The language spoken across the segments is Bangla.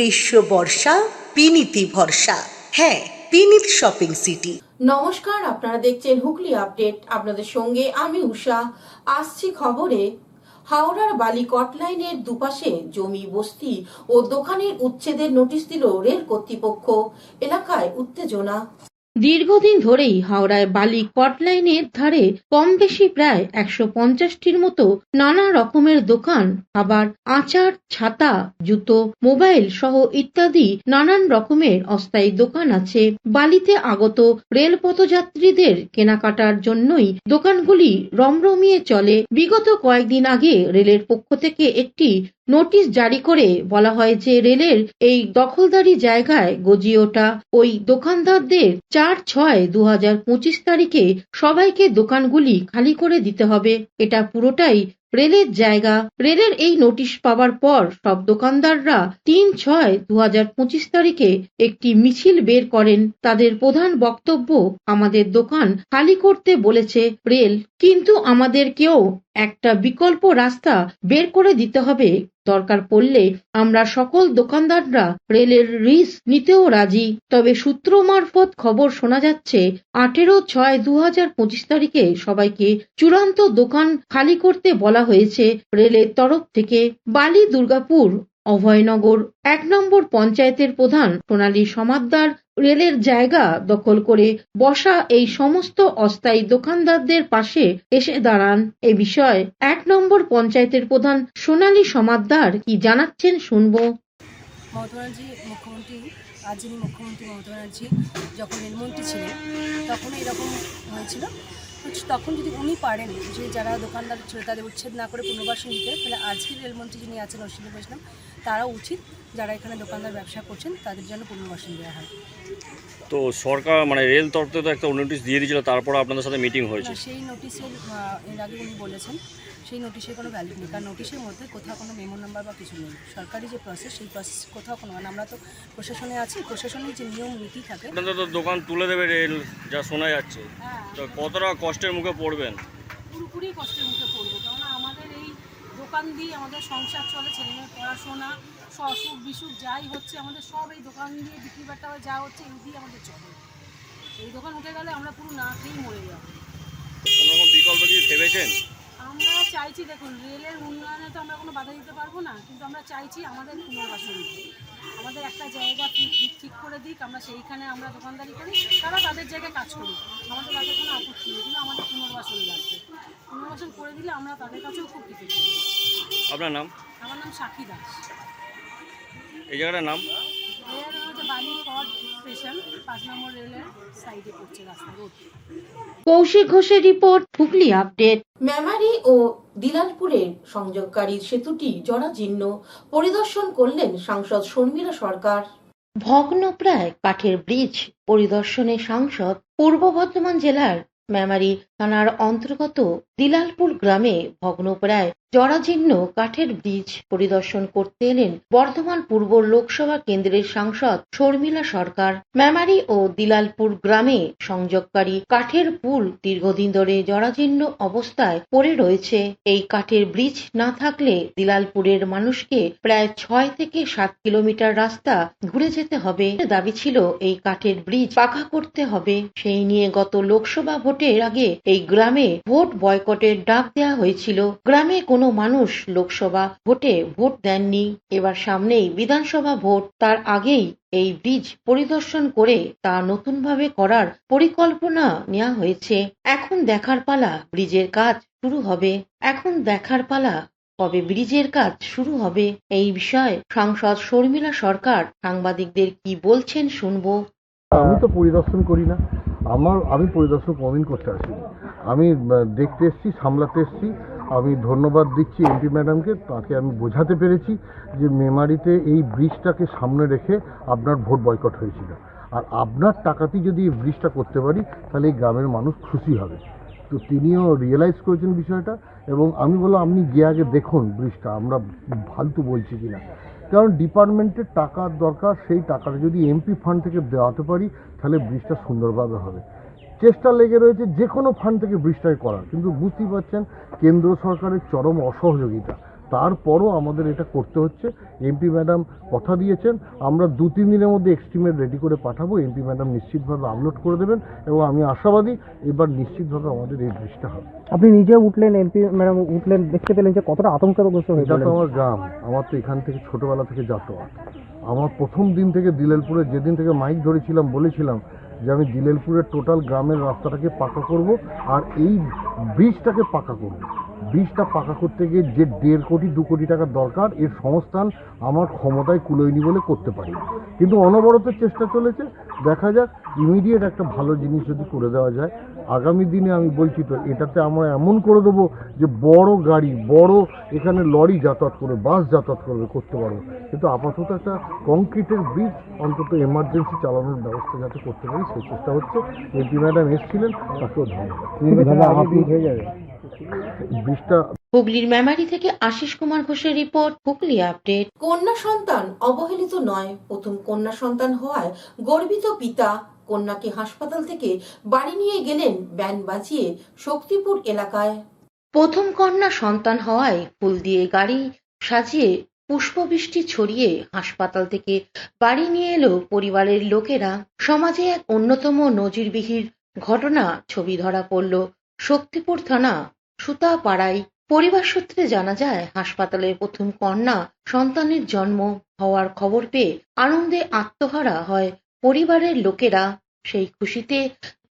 গ্রীষ্ম বর্ষা বিনীতি ভরসা। হ্যাঁ, বিনীত শপিং সিটি। নমস্কার, আপনারা দেখছেন হুগলি আপডেট। আপনাদের সঙ্গে আমি উষা। আসছি খবরে। হাওড়ার বালিকট লাইনের দুপাশে জমি, বস্তি ও দোকানের উচ্ছেদের নোটিশ দিল রেল কর্তৃপক্ষ। এলাকায় উত্তেজনা। দীর্ঘদিন ধরেই হাওড়ায় বালি কট লাইনের ধারে কম বেশি প্রায় 150টির মতো নানা রকমের দোকান, আবার আচার, ছাতা, জুতো, মোবাইল সহ ইত্যাদি নানান রকমের অস্থায়ী দোকান আছে। বালিতে আগত রেল পথযাত্রীদের কেনাকাটার জন্যই দোকানগুলি রমরমিয়ে চলে। বিগত কয়েকদিন আগে রেলের পক্ষ থেকে একটি নোটিশ জারি করে বলা হয় যে রেলের এই দখলদারি জায়গায় গজিয়ে ওঠা ওই দোকানদারদের 4/6/2025 তারিখে সবাইকে দোকানগুলি খালি করে দিতে হবে। এটা পুরোটাই রেলের জায়গা। রেলের এই নোটিশ পাওয়ার পর সব দোকানদাররা 3/6/2025 তারিখে একটি মিছিল বের করেন। তাদের প্রধান বক্তব্য, আমাদের দোকান খালি করতে বলেছে রেল, কিন্তু আমাদেরকেও একটা বিকল্প রাস্তা বের করে দিতে হবে। দরকার পড়লে আমরা সকল দোকানদাররা রেলের রিস্ক নিতেও রাজি। তবে সূত্র মারফত খবর শোনা যাচ্ছে 18/6/2025 তারিখে সবাইকে চূড়ান্ত দোকান খালি করতে বলা হয়েছে রেলের তরফ থেকে। বালি দুর্গাপুর অভয়নগর 1 নম্বর পঞ্চায়েতের প্রধান সোনালী সমাদ্দার রেলের জায়গা দখল করে বসা এই সমস্ত অস্থায়ী দোকানদারদের পাশে এসে দাঁড়ান। এ বিষয়ে 1 নম্বর পঞ্চায়েতের প্রধান সোনালী সমাদ্দার কি জানাচ্ছেন শুনবো। মমতা ব্যানার্জি মুখ্যমন্ত্রী, আজ যিনি মুখ্যমন্ত্রী মমতা ব্যানার্জি যখন রেলমন্ত্রী ছিলেন তখন এরকম হয়েছিল। তখন যদি উনি পারেন যে যারা দোকানদার ছিল তাদের উচ্ছেদ না করে পুনর্বাসন দিতে, তাহলে আজকের রেলমন্ত্রী যিনি আছেন অশ্বিনী বৈষ্ণব, তারাও উচিত যারা এখানে দোকানদার ব্যবসা করছেন তাদের জন্য পুনর্বাসন দেওয়া হয়। তো সরকার রেল তরফ থেকে তো একটা নোটিশ দিয়ে দিয়েছিল, তারপর আপনাদের সাথে মিটিং হয়েছে। সেই নোটিশের এর আগে উনি বলেছেন সেই নোটিশের কোনো ভ্যালিড নেই, কারণ নোটিশের মধ্যে কোথাও কোনো মেমো নাম্বার বা কিছু নেই। সরকারি যে প্রসেস, সেই প্রসেস কোথাও কোনো, মানে আমরা তো প্রশাসনে আছি, প্রশাসনের যে নিয়ম নীতি থাকে। আপনাদের তো দোকান তুলে দেবে রেল, যা শোনা যাচ্ছে। তো কতটা কষ্টের মুখে পড়বেন? পুরোপুরি কষ্টের মুখে পড়বো, কারণ আমাদের এই দোকান দিয়ে আমাদের সংসার চলে, ছেলেমেয়ের পড়াশোনা, অসুখ বিসুখ যাই হচ্ছে আমাদের সব এই দোকান দিয়ে বিক্রি বাট্টা যা হচ্ছে এই দিয়ে আমাদের চলে। এই দোকান উঠে গেলে আমরা পুরো না খেয়েই মরে যাব। কোনো রকম বিকল্প কিছু ভেবেছেন? আমরা চাইছি, দেখুন রেলের উন্নয়নে তো আমরা কোনো বাধা দিতে পারবো না, কিন্তু আমরা চাইছি আমাদের পুনর্বাসন দিতে, আমাদের একটা জায়গা ঠিক করে দিক, আমরা সেইখানে আমরা দোকানদারি করি, তারা তাদের জায়গায় কাজ করি, আমাদের তাদের কোনো আপত্তি নেই, কিন্তু আমাদের পুনর্বাসন লাগবে। পুনর্বাসন করে দিলে আমরা তাদের কাছেও খুব কৃতজ্ঞ। আপনার নাম? আমার নাম সাক্ষী দাস। এই জায়গাটার নাম? রেল হচ্ছে বালিকট স্টেশন, 5 নম্বর রেলের সাইডে পড়ছে, রাস্তা রোড। কৌশিক ঘোষের রিপোর্ট, হুগলি আপডেট। মেমারি ও দিলালপুরের সংযোগকারী সেতুটি জরাজীর্ণ। পরিদর্শন করলেন সাংসদ শর্মিলা সরকার। ভগ্নপ্রায় কাঠের ব্রিজ পরিদর্শনে সাংসদ। পূর্ব বর্ধমান জেলার মেমারি থানার অন্তর্গত দিলালপুর গ্রামে ভগ্নপ্রায় জরাজীর্ণ কাঠের ব্রিজ পরিদর্শন করতে এলেন বর্ধমান পূর্ব লোকসভা কেন্দ্রের সাংসদ শর্মিলা সরকার। মেমারি ও দিলালপুর গ্রামে সংযোগকারী কাঠের পুল দীর্ঘদিন ধরে জরাজীর্ণ অবস্থায় পড়ে রয়েছে। এই কাঠের ব্রিজ না থাকলে দিলালপুরের মানুষকে প্রায় 6 থেকে 7 কিলোমিটার রাস্তা ঘুরে যেতে হবে। দাবি ছিল এই কাঠের ব্রিজ পাকা করতে হবে। সেই নিয়ে গত লোকসভা ভোটের আগে এই গ্রামে ভোট বয়কটের ডাক দেওয়া হয়েছিল। গ্রামে কোনো মানুষ লোকসভা ভোটে ভোট দেননি। এবার সামনেই বিধানসভা ভোট, তার আগেই এই ব্রিজ পরিদর্শন করে তা নতুনভাবে করার পরিকল্পনা নেওয়া হয়েছে। এখন দেখার পালা ব্রিজের কাজ শুরু হবে। এখন দেখার পালা কবে ব্রিজের কাজ শুরু হবে। এই বিষয়ে সাংসদ শর্মিলা সরকার সাংবাদিকদের কি বলছেন শুনবো। আমি তো পরিদর্শন করি না, আমি পরিদর্শন কোনদিন করতে আসিনি। আমি দেখতে এসেছি, সামলাতে এসেছি। আমি ধন্যবাদ দিচ্ছি এমপি ম্যাডামকে, তাকে আমি বোঝাতে পেরেছি যে মেমারিতে এই ব্রিজটাকে সামনে রেখে আপনার ভোট বয়কট হয়েছিল, আর আপনার টাকাতেই যদি এই ব্রিজটা করতে পারি তাহলে এই গ্রামের মানুষ খুশি হবে। তো তিনিও রিয়েলাইজ করেছেন বিষয়টা, এবং আমি বললাম আপনি গিয়ে আগে দেখুন ব্রিজটা আমরা ফালতু বলছি কিনা, কারণ ডিপার্টমেন্টের টাকার দরকার। সেই টাকাটা যদি এমপি ফান্ড থেকে দেওয়াতে পারি তাহলে ব্রিজটা সুন্দরভাবে হবে। চেষ্টা লেগে রয়েছে যে কোনো ফান্ড থেকে ব্রিজটাকে করার, কিন্তু বুঝতেই পারছেন কেন্দ্র সরকারের চরম অসহযোগিতা। তারপরও আমাদের এটা করতে হচ্ছে। এমপি ম্যাডাম কথা দিয়েছেন, আমরা 2-3 দিনের মধ্যে এক্সটিমেট রেডি করে পাঠাবো। এমপি ম্যাডাম নিশ্চিতভাবে আপলোড করে দেবেন এবং আমি আশাবাদী এবার নিশ্চিতভাবে আমাদের এই ব্রিজটা হবে। আপনি নিজে উঠলেন, এমপি ম্যাডাম উঠলেন, দেখতে পেলেন যে কতটা আতঙ্কগ্রস্ত হয়ে এটা তো পড়লেন। আমার গ্রাম, আমার তো এখান থেকে ছোটবেলা থেকে যাতায়াত। আমার প্রথম দিন থেকে দিলেলপুরে যেদিন থেকে মাইক ধরেছিলাম বলেছিলাম যে আমি দিলেলপুরের টোটাল গ্রামের রাস্তাটাকে পাকা করব আর এই ব্রিজটাকে পাকা করব। ব্রিজটা পাকা করতে গিয়ে যে 1.5 কোটি 2 কোটি টাকার দরকার, এর সংস্থান আমার ক্ষমতায় কুলোয়নি বলে করতে পারি, কিন্তু অনবরত চেষ্টা চলেছে। দেখা যাক, ইমিডিয়েট একটা ভালো জিনিস যদি করে দেওয়া যায় আগামী দিনে। আমি বলছি তো, এটাতে আমরা এমন করে দেবো যে বড় গাড়ি, বড় এখানে লরি যাতায়াত করবে, বাস যাতায়াত করতে পারবো। কিন্তু আপাতত একটা কংক্রিটের ব্রিজ অন্তত এমার্জেন্সি চালানোর ব্যবস্থা যাতে করতে পারি সেই চেষ্টা হচ্ছে। এমপি ম্যাডাম এসেছিলেন, তাকেও ধন্যবাদ। ব্রিজটা হুগলির মেমারি থেকে আশিস কুমার ঘোষের রিপোর্ট, হুগলি আপডেট। কন্যা সন্তান অবহেলিত নয়। প্রথম কন্যা সন্তান হওয়ায় গর্বিত পিতা। কন্যাকে হাসপাতাল থেকে বাড়ি নিয়ে গেলেন ব্যান্ড বাজিয়ে শক্তিপুর এলাকায়। প্রথম কন্যা সন্তান হওয়ায় ফুল দিয়ে গাড়ি সাজিয়ে পুষ্পবৃষ্টি ছড়িয়ে হাসপাতাল থেকে বাড়ি নিয়ে এলো পরিবারের লোকেরা। সমাজে এক অন্যতম নজিরবিহীন ঘটনা ছবি ধরা পড়ল শক্তিপুর থানা সুতাপাড়ায়। পরিবার সূত্রে জানা যায়, হাসপাতালে প্রথম কন্যা সন্তানের জন্ম হওয়ার খবর পেয়ে আনন্দে আত্মহারা হয় পরিবারের লোকেরা। সেই খুশিতে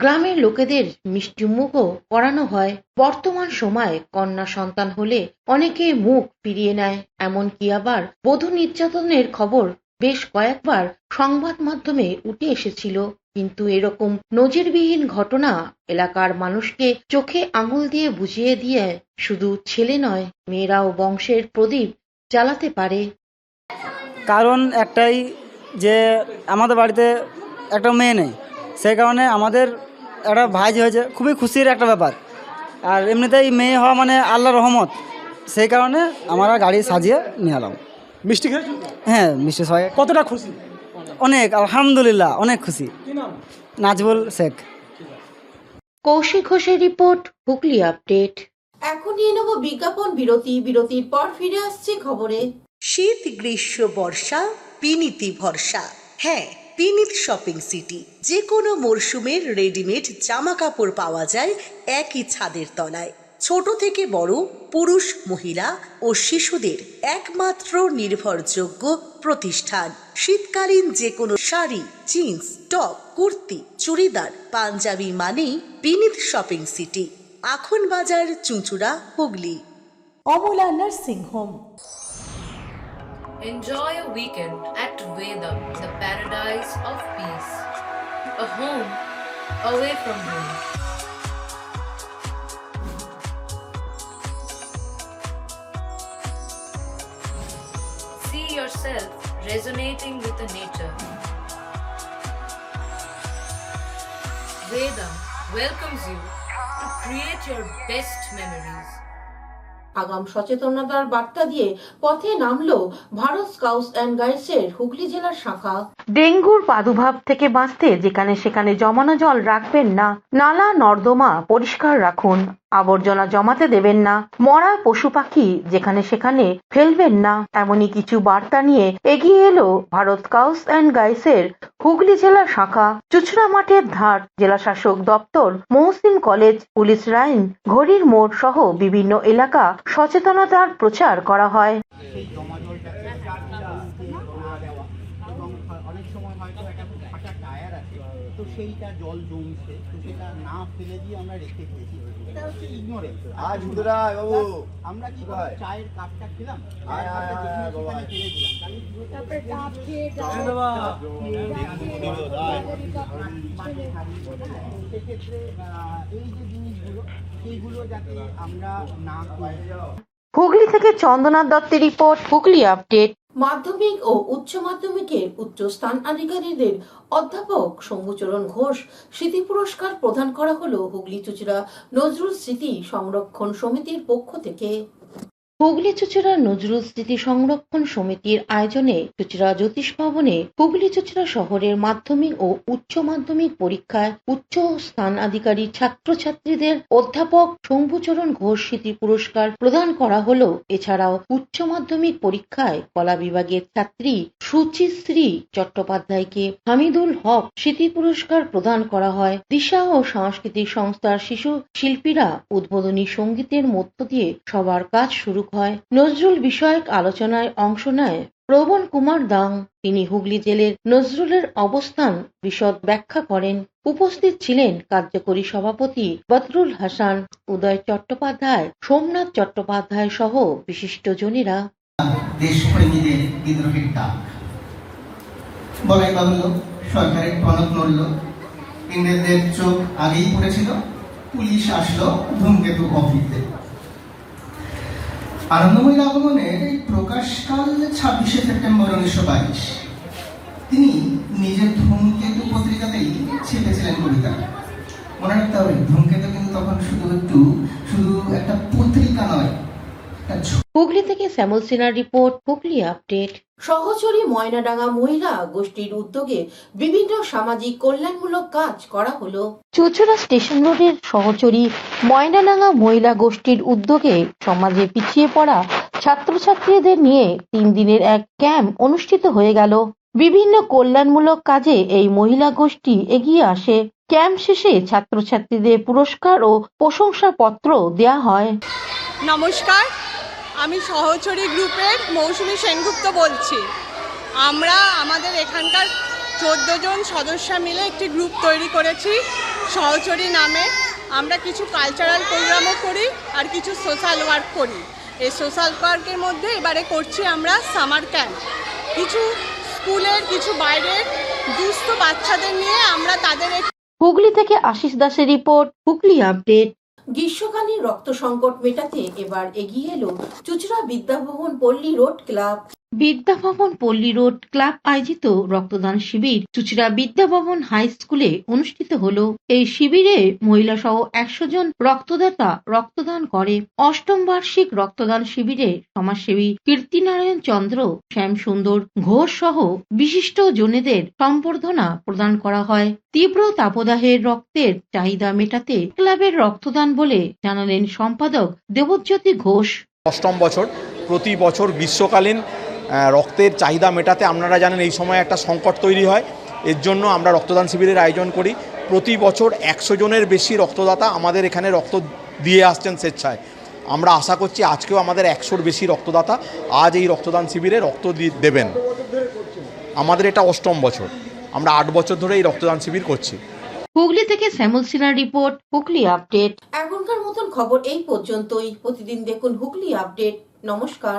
গ্রামের লোকেদের মিষ্টিমুখও করানো হয়। বর্তমান সময়ে কন্যা সন্তান হলে অনেকে মুখ ফিরিয়ে নেয়, এমনকি আবার বধূ নির্যাতনের খবর বেশ কয়েকবার সংবাদ মাধ্যমে উঠে এসেছিল। কিন্তু এরকম নজিরবিহীন ঘটনা এলাকার মানুষকে চোখে আঙুল দিয়ে বুঝিয়ে দিয়ে শুধু ছেলে নয়, মেয়েরাও বংশের প্রদীপ জ্বালাতে পারে। কারণ একটাই, যে আমাদের বাড়িতে একটা মেয়ে নেই, সেই কারণে আমাদের একটা ভাই হয়েছে, খুবই খুশির একটা ব্যাপার। আর এমনিতেই মেয়ে হওয়া মানে আল্লাহর রহমত, সেই কারণে আমরা গাড়ি সাজিয়ে নিয়ে এলাম। মিষ্টি খেয়েছেন? হ্যাঁ, মিষ্টি সবাই কতটা খুশি? অনেক, আলহামদুলিল্লাহ, অনেক খুশি। নাজবুল শেখ। কৌশিক ঘোষের রিপোর্ট, হুগলি আপডেট। এখন নিয়ে নেব বিজ্ঞাপন বিরতি। বিরতির পর ফিরে আসছি খবরে। শীত, গ্রীষ্ম, বর্ষা, পিনিতি ভরসা। হ্যাঁ, পিনিত শপিং সিটি। যে কোনো মরশুমের রেডিমেড জামা কাপড় পাওয়া যায় একই ছাদের তলায়। ছোট থেকে বড়, পুরুষ, মহিলা ও শিশুদের একমাত্র নির্ভরযোগ্য প্রতিষ্ঠান। শীতকালীন যে কোনো শাড়ি, জিন্স, টপ, কুর্তি, চুড়িদার, পাঞ্জাবি মানেই পিনিত শপিং সিটি। আখন বাজার, চুঁচুড়া, Hooghly. Amala nursing home. Enjoy a weekend at Vedam, the paradise of peace. A home away from home. See yourself resonating with the nature. Vedam welcomes you to create your best memories. আগাম সচেতনতার বার্তা দিয়ে পথে নামলো ভারত স্কাউটস অ্যান্ড গাইডসের হুগলি জেলার শাখা। ডেঙ্গুর প্রাদুর্ভাব থেকে বাঁচতে যেখানে সেখানে জমানো জল রাখবেন না, নালা নর্দমা পরিষ্কার রাখুন, আবর্জনা জমাতে দেবেন না, মরা পশু পাখি যেখানে সেখানে ফেলবেন না, এমনই কিছু বার্তা নিয়ে এগিয়ে এলো ভারত স্কাউটস অ্যান্ড গাইডসের হুগলি জেলা শাখা। চুচড়া মাঠের ধার, জেলা শাসক দপ্তর, মহসিন কলেজ, পুলিশ লাইন, ঘড়ির মোড় সহ বিভিন্ন এলাকা সচেতনতার প্রচার করা হয়। অনেক সময় হয়তো একটা ফাটা টায়ার আছে, তো সেইটা জল জমছে, তো সেটা না ফেলে দিয়ে আমরা রেখে দিয়েছি। এটা হচ্ছে ইগনোরেন্স। আমরা কি করি, চায়ের কাপটা খেলাম, সেক্ষেত্রে এই যে জিনিসগুলো, সেইগুলো যাতে আমরা না করি। হুগলি থেকে চন্দনা দত্তের রিপোর্ট, হুগলি আপডেট। মাধ্যমিক ও উচ্চ মাধ্যমিকের উচ্চ স্থান আধিকারীদের অধ্যাপক শম্ভুচরণ ঘোষ স্মৃতি পুরস্কার প্রদান করা হলো হুগলি চুচড়া নজরুল স্মৃতি সংরক্ষণ সমিতির পক্ষ থেকে। হুগলি চুঁচুড়া নজরুল স্মৃতি সংরক্ষণ সমিতির আয়োজনে চুঁচুড়া জ্যোতিষ ভবনে হুগলি চুঁচুড়া শহরের মাধ্যমিক ও উচ্চ মাধ্যমিক পরীক্ষায় উচ্চ স্থানাধিকারী ছাত্রছাত্রীদের অধ্যাপক শম্ভুচরণ ঘোষ স্মৃতি পুরস্কার প্রদান করা হলো। এছাড়াও উচ্চ মাধ্যমিক পরীক্ষায় কলা বিভাগের ছাত্রী সুচিশ্রী চট্টোপাধ্যায়কে হামিদুল হক স্মৃতি পুরস্কার প্রদান করা হয়। দিশা ও সাংস্কৃতিক সংস্থার শিশু শিল্পীরা উদ্বোধনী সঙ্গীতের মধ্য দিয়ে সবার কাজ শুরু হয়। নজরুল বিষয়ক আলোচনায় অংশ নেয় প্রবণ কুমার দাং। তিনি হুগলি জেলের নজরুলের অবস্থান বিশদ ব্যাখ্যা করেন। উপস্থিত ছিলেন কার্যকরী সভাপতি বদরুল হাসান, উদয় চট্টোপাধ্যায়, সোমনাথ চট্টোপাধ্যায় সহ বিশিষ্টজনেরা। দেশপ্রেমীদের বিদ্রোহের ডাক বলাই বাহুল্য, সরকারের টনক নড়ল, ইংরেজদের চোখ আগেই পড়েছিল, পুলিশ আসলো ধূমকেতু অফিসে। আনন্দময়ীর আগমনের এই প্রকাশকাল 26শে সেপ্টেম্বর 1922। তিনি নিজের ধূমকেতু পত্রিকাতেই ছেপেছিলেন কবিতা। মনে রাখতে হবে, ধূমকেতু কিন্তু তখন শুধু একটা পত্রিকা নয়। হুগলি থেকে শ্যামল সিনহার রিপোর্ট, হুগলি আপডেট। সহচরী ময়নাডাঙ্গা মহিলা গোষ্ঠীর উদ্যোগে বিভিন্ন সামাজিক কল্যাণমূলক কাজ করা হলো। চুঁচুড়া স্টেশন রোডের সহচরী ময়নাডাঙ্গা মহিলা গোষ্ঠীর উদ্যোগে সমাজে পিছিয়ে পড়া ছাত্রছাত্রীদের নিয়ে 3 দিনের এক ক্যাম্প অনুষ্ঠিত হয়ে গেল। বিভিন্ন কল্যাণমূলক কাজে এই মহিলা গোষ্ঠী এগিয়ে আসে। ক্যাম্প শেষে ছাত্রছাত্রীদের পুরস্কার ও প্রশংসাপত্র দেয়া হয়। নমস্কার, আমি সহচরী গ্রুপের মৌসুমী সেনগুপ্ত বলছি। আমরা আমাদের এখানকার 14 জন সদস্য মিলে একটি গ্রুপ তৈরি করেছি সহচরী নামে। আমরা কিছু কালচারাল প্রোগ্রামও করি আর কিছু সোশ্যাল ওয়ার্ক করি। এই সোশ্যাল ওয়ার্কের মধ্যে এবারে করছি আমরা সামার ক্যাম্প। কিছু স্কুলের, কিছু বাইরের দুস্থ বাচ্চাদের নিয়ে আমরা তাদের। হুগলি থেকে আশিস দাসের রিপোর্ট, হুগলি আপডেট। গ্রীষ্মকালীন রক্ত সংকট মেটাতে এবার এগিয়ে এলো চুঁচুড়া বিদ্যাভবন পল্লী রোড ক্লাব। বিদ্যাভবন পল্লী রোড ক্লাব আয়োজিত রক্তদান শিবির চুঁচুড়া বিদ্যাভবন হাই স্কুলে অনুষ্ঠিত হলো। এই শিবিরে মহিলা সহ 100 জন রক্তদাতা রক্তদান করে। 8ম বার্ষিক রক্তদান শিবিরে সমাজসেবী কীর্তিনারায়ণ চন্দ্র, শ্যাম সুন্দর ঘোষ সহ বিশিষ্ট জনেদের সম্বর্ধনা প্রদান করা হয়। তীব্র তাপদাহের রক্তের চাহিদা মেটাতে ক্লাবের রক্তদান বলে জানালেন সম্পাদক দেবজ্যোতি ঘোষ। 8ম বছর, প্রতি বছর গ্রীষ্মকালীন রক্তের চাহিদা মেটাতে আপনারা জানেন এই সময় একটা সংকট তৈরি হয়। এর জন্য আমরা রক্তদান শিবিরের আয়োজন করি। প্রতি বছর 100 জনের বেশি রক্তদাতা আমাদের এখানে রক্ত দিয়ে আসছেন স্বেচ্ছায়। আমরা আশা করছি আজকেও আমাদের 100-র বেশি রক্তদাতা আজ এই রক্তদান শিবিরে রক্ত দেবেন। আমাদের এটা 8ম বছর, আমরা 8 বছর ধরে এই রক্তদান শিবির করছি। হুগলি থেকে শ্যামল সিনহার রিপোর্ট, হুগলি আপডেট। এখনকার মতন খবর এই পর্যন্তই। প্রতিদিন দেখুন হুগলি আপডেট। নমস্কার।